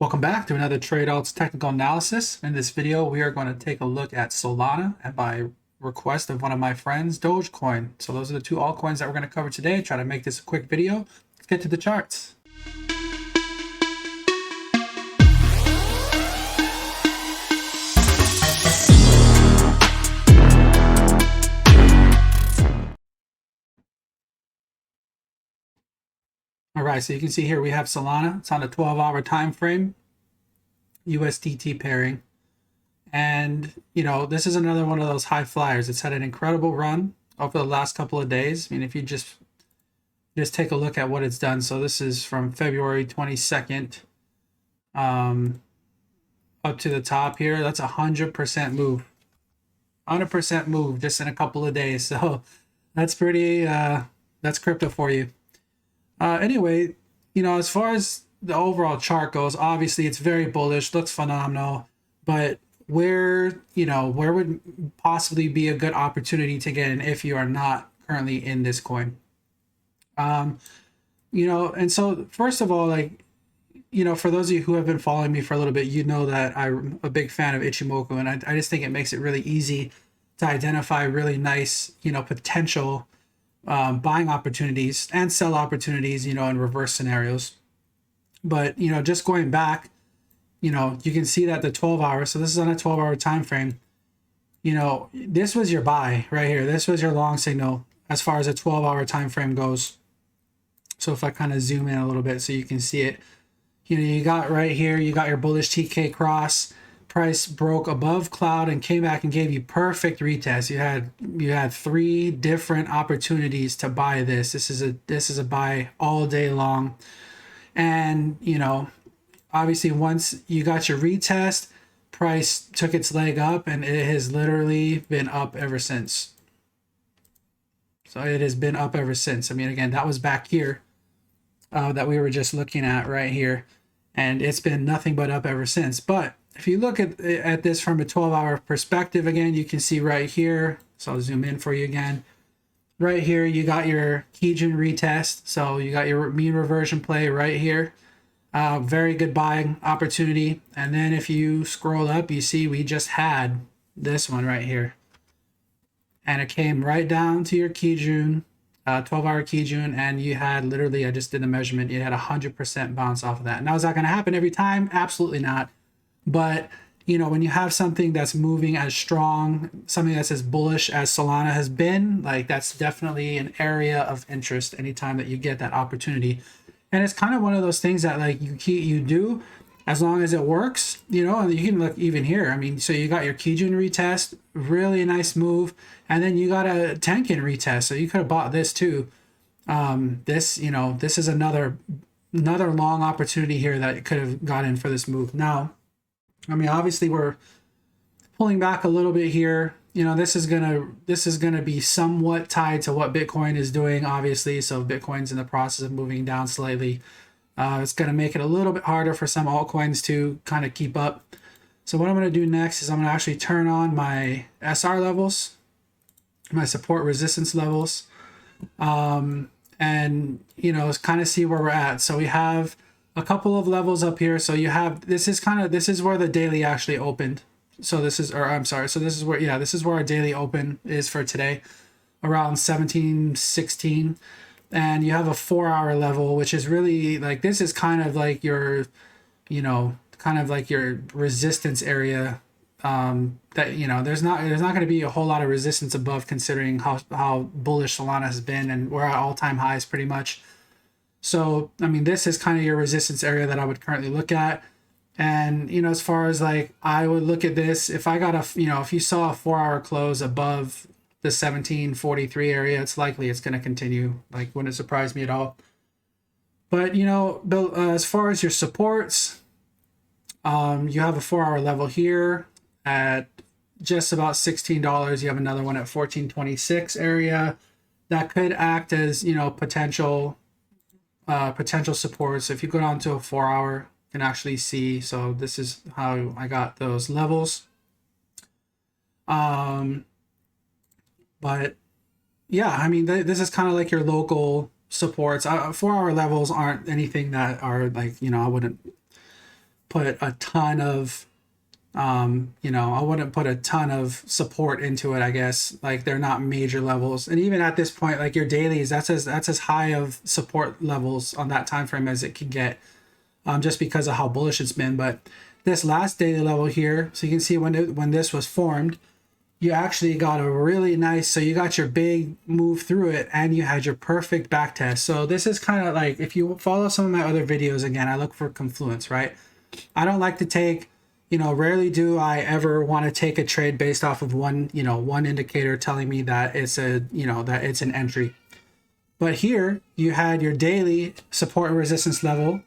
Welcome back to another Trade Alts technical analysis. In this video, we are going to take a look at Solana and by request of one of my friends, Dogecoin. So those are the two altcoins that we're going to cover today. Try to make this a quick video. Let's get to the charts. All right, so you can see here we have Solana. It's on a 12-hour time frame, USDT pairing. And, this is another one of those high flyers. It's had an incredible run over the last couple of days. I mean, if you just take a look at what it's done. So this is from February 22nd up to the top here. That's 100% move. 100% move just in a couple of days. So that's pretty, that's crypto for you. Anyway, as far as the overall chart goes, obviously it's very bullish, looks phenomenal, but where would possibly be a good opportunity to get in if you are not currently in this coin? And so first of all, for those of you who have been following me for a little bit, that I'm a big fan of Ichimoku, and I just think it makes it really easy to identify really nice, potential buying opportunities and sell opportunities, in reverse scenarios. But, just going back, you can see that the 12 hours, so this is on a 12-hour time frame, this was your buy right here. This was your long signal as far as a 12-hour time frame goes. So if I kind of zoom in a little bit so you can see it, you got right here, you got your bullish TK cross. Price broke above cloud and came back and gave you perfect retest. You had three different opportunities to buy this. This is a buy all day long. And obviously once you got your retest, price took its leg up and it has literally been up ever since. So it has been up ever since. I mean, again, that was back here that we were just looking at right here, and it's been nothing but up ever since. But if you look at this from a 12-hour perspective, again, you can see right here. So I'll zoom in for you again. Right here, you got your Kijun retest. So you got your mean reversion play right here. Very good buying opportunity. And then if you scroll up, you see we just had this one right here. And it came right down to your Kijun, 12-hour Kijun, and you had literally, I just did the measurement, you had 100% bounce off of that. Now, is that going to happen every time? Absolutely not. But, when you have something that's moving as strong, something that's as bullish as Solana has been, that's definitely an area of interest anytime that you get that opportunity. And it's kind of one of those things that you do as long as it works, and you can look even here. I mean, so you got your Kijun retest, really nice move. And then you got a Tenkin retest. So you could have bought this too. This is another long opportunity here that you could have got in for this move. Now, I mean, obviously we're pulling back a little bit here. This is gonna be somewhat tied to what Bitcoin is doing, obviously. So Bitcoin's in the process of moving down slightly. It's gonna make it a little bit harder for some altcoins to kind of keep up. So what I'm gonna do next is I'm gonna actually turn on my SR levels, my support resistance levels, and kind of see where we're at. So we have a couple of levels up here. So you have, this is where the daily actually opened. So this is where our daily open is for today, around 1716. And you have a 4-hour level, which is really this is kind of like your, your resistance area. There's not going to be a whole lot of resistance above, considering how bullish Solana has been, and we're at all-time highs pretty much. So, I mean, this is kind of your resistance area that I would currently look at. And, as far as I would look at this, if I got if you saw a 4-hour close above the 1743 area, it's likely it's going to continue. Wouldn't surprise me at all. But, as far as your supports, you have a 4-hour level here at just about $16. You have another one at 1426 area that could act as, potential supports. If you go down to a 4-hour, you can actually see. So this is how I got those levels. But yeah, I mean, this is kind of like your local supports. 4-hour levels aren't anything that are I wouldn't put a ton of I wouldn't put a ton of support into it, I guess. Like, they're not major levels. And even at this point, like your dailies, that's as high of support levels on that time frame as it can get, just because of how bullish it's been. But this last daily level here, so you can see when this was formed, you actually got a really nice, so you got your big move through it and you had your perfect back test. So this is kind of like, if you follow some of my other videos, again, I look for confluence, right? I don't like to take, rarely do I ever want to take a trade based off of one indicator telling me that it's that it's an entry. But here you had your daily support and resistance level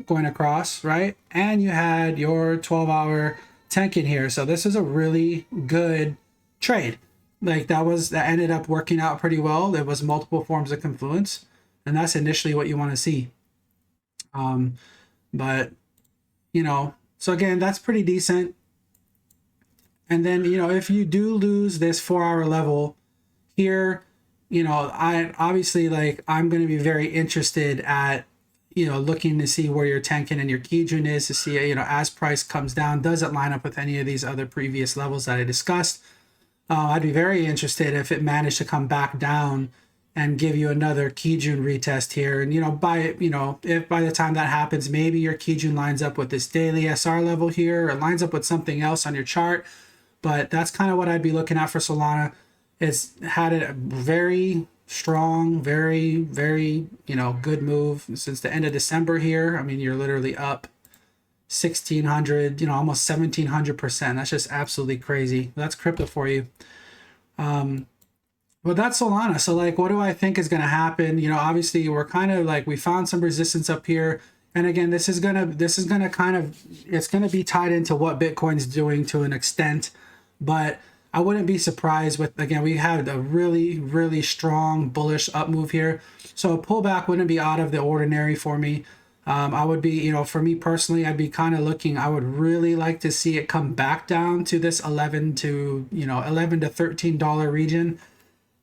going across, right? And you had your 12-hour tank in here. So this is a really good trade. Like, that ended up working out pretty well. There was multiple forms of confluence, and that's initially what you want to see. But so again, that's pretty decent. And then, if you do lose this 4-hour level here, I obviously, like, I'm going to be very interested at, looking to see where your Tenkan and your Kijun is, to see, as price comes down, does it line up with any of these other previous levels that I discussed? I'd be very interested if it managed to come back down and give you another Kijun retest here. And, if by the time that happens, maybe your Kijun lines up with this daily SR level here, or lines up with something else on your chart. But that's kind of what I'd be looking at for Solana. It's had a very strong, very, very, good move since the end of December here. I mean, you're literally up 1,600, almost 1,700%. That's just absolutely crazy. That's crypto for you. Well, that's Solana. So, like, what do I think is going to happen? Obviously we're kind of like, we found some resistance up here. And again, it's going to be tied into what Bitcoin's doing to an extent, but I wouldn't be surprised with, again, we had a really, really strong bullish up move here. So a pullback wouldn't be out of the ordinary for me. I would be, for me personally, I'd be kind of looking, I would really like to see it come back down to this $11 to $13 region.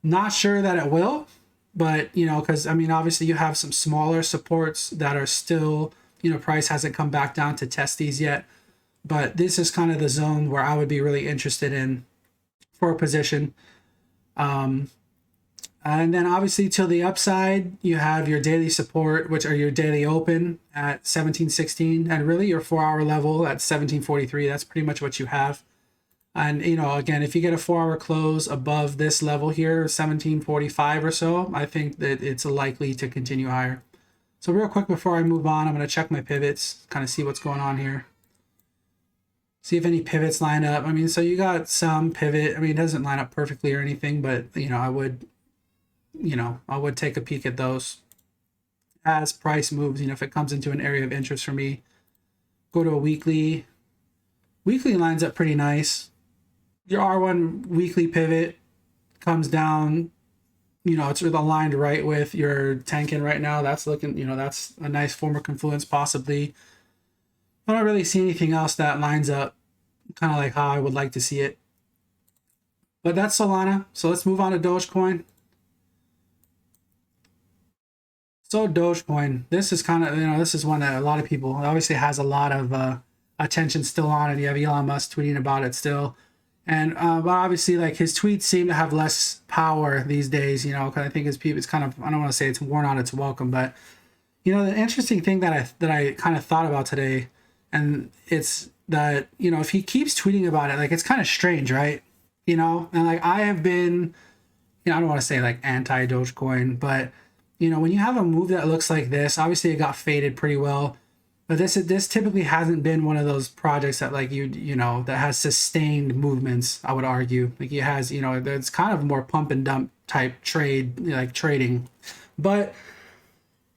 Not sure that it will, but, because, I mean, obviously you have some smaller supports that are still, price hasn't come back down to test these yet. But this is kind of the zone where I would be really interested in for a position. And then obviously to the upside, you have your daily support, which are your daily open at 1716, and really your 4-hour level at 1743. That's pretty much what you have. And, again, if you get a 4-hour close above this level here, 1745 or so, I think that it's likely to continue higher. So real quick before I move on, I'm going to check my pivots, kind of see what's going on here. See if any pivots line up. I mean, so you got some pivot. I mean, it doesn't line up perfectly or anything, but, I would take a peek at those as price moves. If it comes into an area of interest for me, go to a weekly. Weekly lines up pretty nice. Your R1 weekly pivot comes down, it's aligned right with your Tenkan right now. That's looking, that's a nice form of confluence possibly. I don't really see anything else that lines up kind of like how I would like to see it. But that's Solana. So let's move on to Dogecoin. So Dogecoin, this is kind of, this is one that a lot of people obviously has a lot of attention still on, and you have Elon Musk tweeting about it still. And but obviously, like, his tweets seem to have less power these days, because I think it's kind of, I don't want to say it's worn out its welcome, but the interesting thing that I kind of thought about today, and it's that, if he keeps tweeting about it, like, it's kind of strange, right? And like, I have been, I don't want to say like anti Dogecoin, but when you have a move that looks like this, obviously it got faded pretty well. But this typically hasn't been one of those projects that, like, that has sustained movements, I would argue. Like, it has, it's kind of more pump and dump type trading. But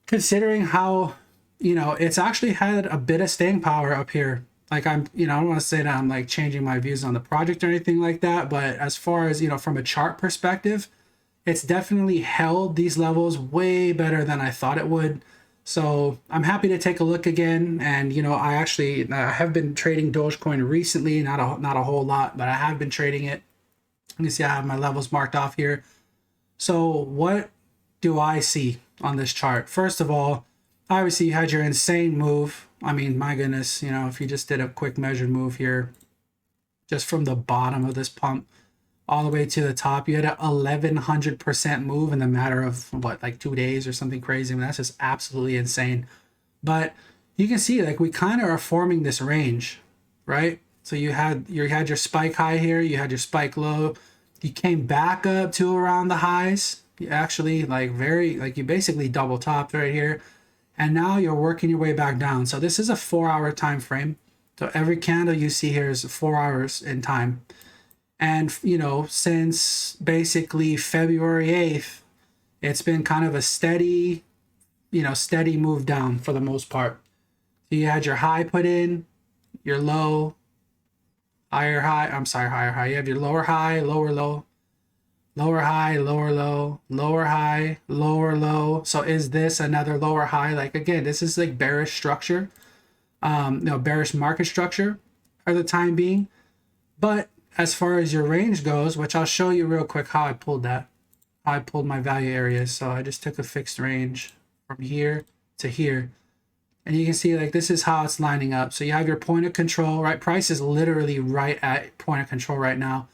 considering how, it's actually had a bit of staying power up here. Like, I don't want to say that I'm like changing my views on the project or anything like that. But as far as, from a chart perspective, it's definitely held these levels way better than I thought it would. So I'm happy to take a look again. And, I have been trading Dogecoin recently, not a whole lot, but I have been trading it. You can see I have my levels marked off here. So what do I see on this chart? First of all, obviously you had your insane move I mean, my goodness, you know, if you just did a quick measured move here, just from the bottom of this pump all the way to the top, you had a 1100% move in the matter of what, like 2 days or something crazy. I mean, that's just absolutely insane. But you can see, like, we kind of are forming this range, right? So you had your spike high here, you had your spike low, you came back up to around the highs. You actually you basically double topped right here, and now you're working your way back down. So this is a 4-hour time frame. So every candle you see here is 4 hours in time. And, you know, since basically February 8th, it's been kind of a steady move down for the most part. So you had your high put in, your low, higher high. I'm sorry, higher high. You have your lower high, lower low, lower high, lower low, lower high, lower low. So is this another lower high? Like, again, this is like bearish structure, bearish market structure for the time being. But as far as your range goes, which I'll show you real quick how I pulled that. I pulled my value areas. So I just took a fixed range from here to here. And you can see, like, this is how it's lining up. So you have your point of control, right? Price is literally right at point of control right now.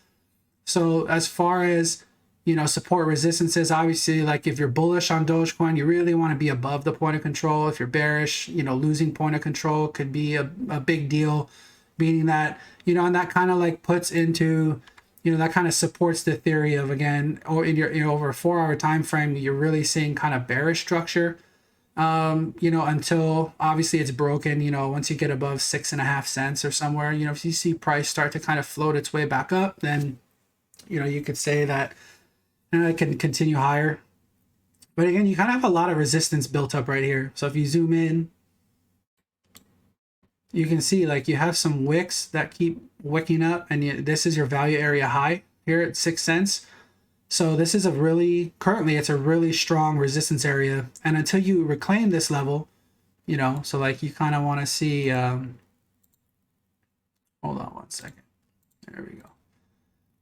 So as far as, you know, support resistances, obviously, like, if you're bullish on Dogecoin, you really want to be above the point of control. If you're bearish, you know, losing point of control could be a big deal, meaning that, you know, and that kind of like puts into, you know, that kind of supports the theory of, again, or in your, you know, over a 4-hour time frame, you're really seeing kind of bearish structure. You know, until obviously it's broken, you know, once you get above 6.5 cents or somewhere, you know, if you see price start to kind of float its way back up, then, you know, you could say that it can continue higher. But again, you kind of have a lot of resistance built up right here. So if you zoom in, you can see, like, you have some wicks that keep wicking up, and this is your value area high here at 6 cents. So this is currently it's a really strong resistance area. And until you reclaim this level, you know, so like you kind of want to see, hold on one second. There we go.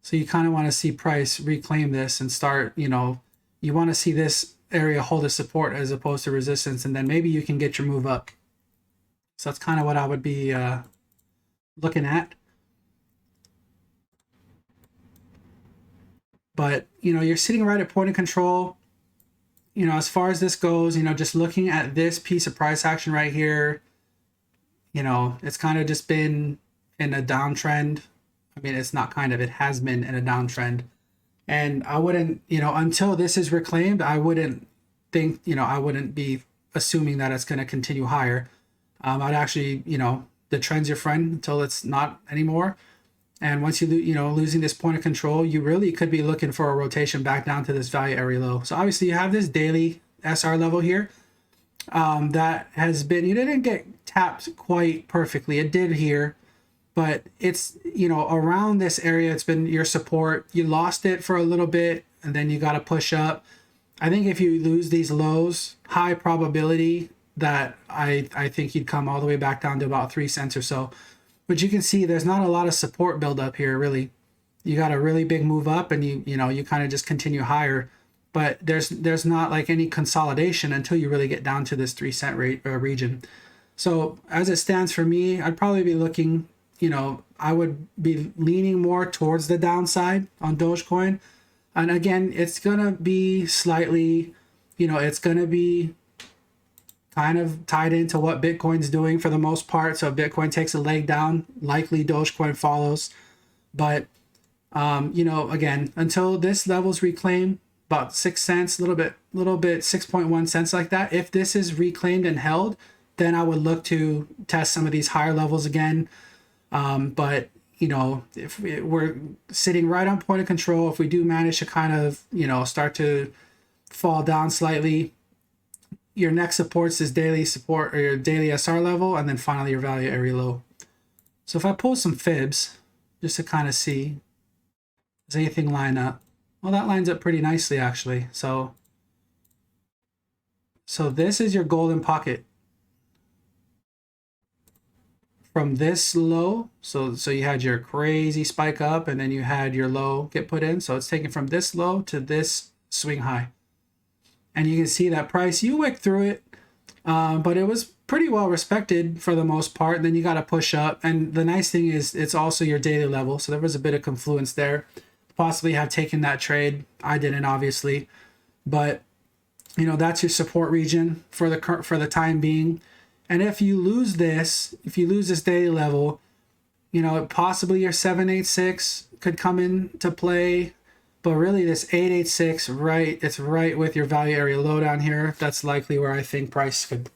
So you kind of want to see price reclaim this and start, you know, you want to see this area hold a support as opposed to resistance, and then maybe you can get your move up. So that's kind of what I would be looking at. But, you know, you're sitting right at point of control. You know, as far as this goes, you know, just looking at this piece of price action right here, you know, it's kind of just been in a downtrend. I mean, it's not kind of, it has been in a downtrend. And I wouldn't, you know, until this is reclaimed, I wouldn't think, you know, I wouldn't be assuming that it's going to continue higher. I'd actually, you know, the trend's your friend until it's not anymore. And once you losing this point of control, you really could be looking for a rotation back down to this value area low. So obviously you have this daily SR level here that has been, you didn't get tapped quite perfectly. It did here, but it's, you know, around this area, it's been your support. You lost it for a little bit, and then you got to push up. I think if you lose these lows, high probability that I think you'd come all the way back down to about 3 cents or so. But you can see there's not a lot of support build up here, really. You got a really big move up, and you kind of just continue higher. But there's not like any consolidation until you really get down to this 3 cent rate region. So as it stands for me, I'd probably be looking, you know, I would be leaning more towards the downside on Dogecoin. And again, it's going to be slightly, you know, it's going to be kind of tied into what Bitcoin's doing for the most part. So if Bitcoin takes a leg down, likely Dogecoin follows. But, you know, again, until this level's reclaimed, about 6 cents, a little bit, 6.1 cents like that. If this is reclaimed and held, then I would look to test some of these higher levels again. But, you know, if we're sitting right on point of control, if we do manage to kind of, you know, start to fall down slightly, your next support's this daily support or your daily SR level, and then finally your value area low. So if I pull some Fibs just to kind of see, does anything line up? Well, that lines up pretty nicely actually. So this is your golden pocket. From this low, so you had your crazy spike up, and then you had your low get put in. So it's taken from this low to this swing high. And you can see that price, you wicked through it, but it was pretty well respected for the most part. And then you got to push up. And the nice thing is it's also your daily level. So there was a bit of confluence there. Possibly have taken that trade. I didn't, obviously. But, you know, that's your support region for the time being. And if you lose this daily level, you know, possibly your 786 could come into play. But really this 886, it's right with your value area low down here. That's likely where I think price could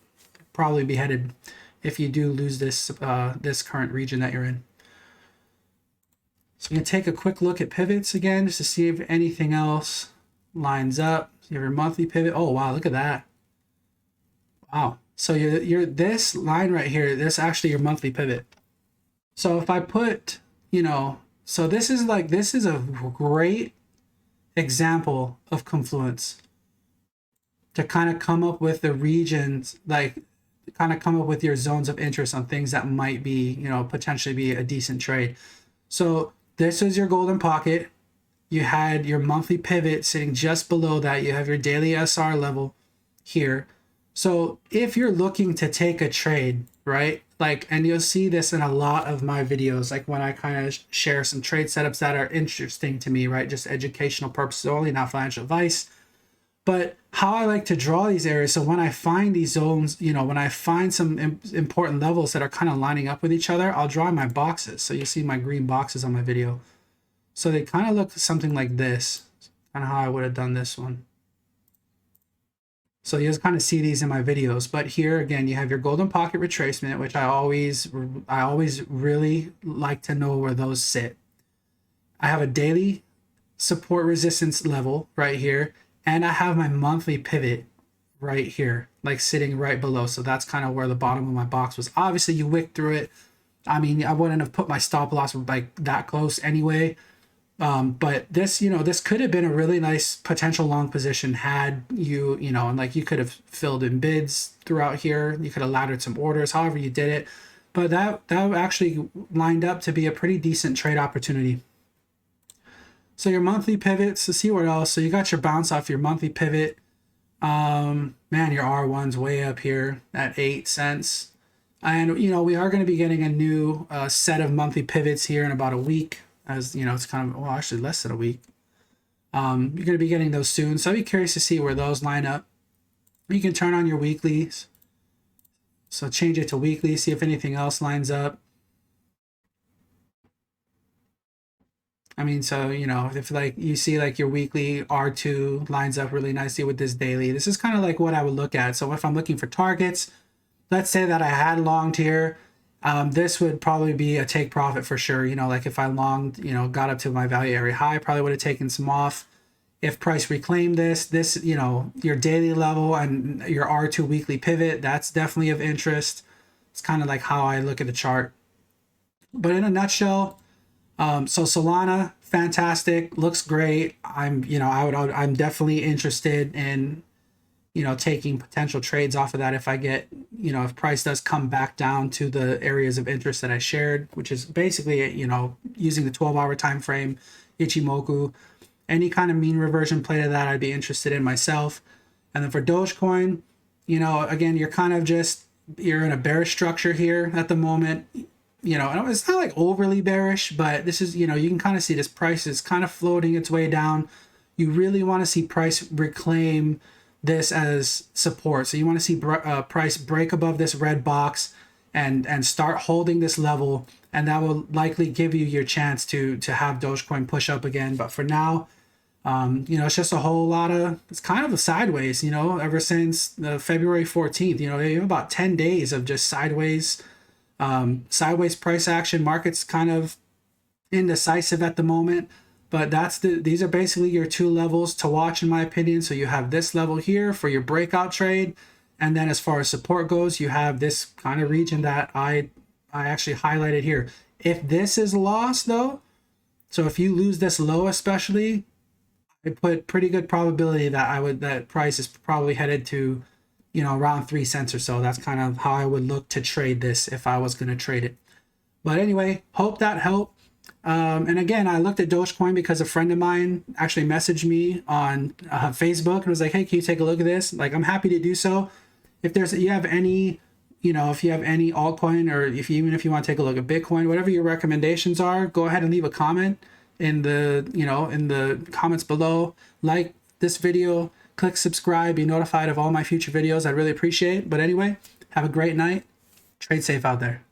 probably be headed if you do lose this this current region that you're in. So you can take a quick look at pivots again just to see if anything else lines up. You have your monthly pivot. Oh wow, look at that. Wow. So you're this line right here, this is actually your monthly pivot. So if I put, you know, so this is a great example of confluence to kind of come up with the regions, like kind of come up with your zones of interest on things that might be, you know, potentially be a decent trade. So this is your golden pocket. You had your monthly pivot sitting just below that. You have your daily SR level here. So if you're looking to take a trade, right? Like, and you'll see this in a lot of my videos, like when I kind of share some trade setups that are interesting to me, right? Just educational purposes only, not financial advice. But how I like to draw these areas, so when I find these zones, you know, when I find some important levels that are kind of lining up with each other, I'll draw my boxes. So you see my green boxes on my video. So they kind of look something like this, kind of how I would have done this one. So you'll kind of see these in my videos. But here again, you have your golden pocket retracement, which I always really like to know where those sit. I have a daily support resistance level right here, and I have my monthly pivot right here, like sitting right below. So that's kind of where the bottom of my box was. Obviously you wick through it. I mean, I wouldn't have put my stop loss like that close anyway. But this, you know, this could have been a really nice potential long position had you, you know, and like you could have filled in bids throughout here. You could have laddered some orders, however you did it. But that actually lined up to be a pretty decent trade opportunity. So your monthly pivots, to see what else. So you got your bounce off your monthly pivot. Man, your R1's way up here at 8 cents. And, you know, we are going to be getting a new set of monthly pivots here in about a week. As you know, it's kind of, well, actually less than a week. You're going to be getting those soon. So I'd be curious to see where those line up. You can turn on your weeklies. So change it to weekly, see if anything else lines up. I mean, so, you know, if like you see like your weekly R2 lines up really nicely with this daily, this is kind of like what I would look at. So if I'm looking for targets, let's say that I had longed here. This would probably be a take profit for sure. You know, like if I longed, you know, got up to my value area high, probably would have taken some off. If price reclaimed this, you know, your daily level and your R2 weekly pivot, that's definitely of interest. It's kind of like how I look at the chart. But in a nutshell, so Solana, fantastic, looks great. I'm definitely interested in, you know, taking potential trades off of that if I get, you know, if price does come back down to the areas of interest that I shared, which is basically, you know, using the 12-hour time frame, Ichimoku, any kind of mean reversion play to that I'd be interested in myself. And then for Dogecoin, you know, again, you're kind of just, you're in a bearish structure here at the moment. You know, it's not like overly bearish, but this is, you know, you can kind of see this price is kind of floating its way down. You really want to see price reclaim this as support. So you want to see price break above this red box and start holding this level, and that will likely give you your chance to have Dogecoin push up again. But for now, you know, it's just a whole lot of, it's kind of a sideways, you know, ever since February 14th, you know, you have about 10 days of just sideways price action. Market's kind of indecisive at the moment. But these are basically your two levels to watch, in my opinion. So you have this level here for your breakout trade. And then as far as support goes, you have this kind of region that I actually highlighted here. If this is lost though, so if you lose this low especially, I put pretty good probability that that price is probably headed to, you know, around 3 cents or so. That's kind of how I would look to trade this if I was going to trade it. But anyway, hope that helped. And again, I looked at Dogecoin because a friend of mine actually messaged me on Facebook and was like, hey, can you take a look at this? Like, I'm happy to do so. If you have any you know, if you have any altcoin, or even if you want to take a look at Bitcoin, whatever your recommendations are, go ahead and leave a comment in the, you know, in the comments below. Like this video, click subscribe, be notified of all my future videos. I'd really appreciate it. But anyway, have a great night. Trade safe out there.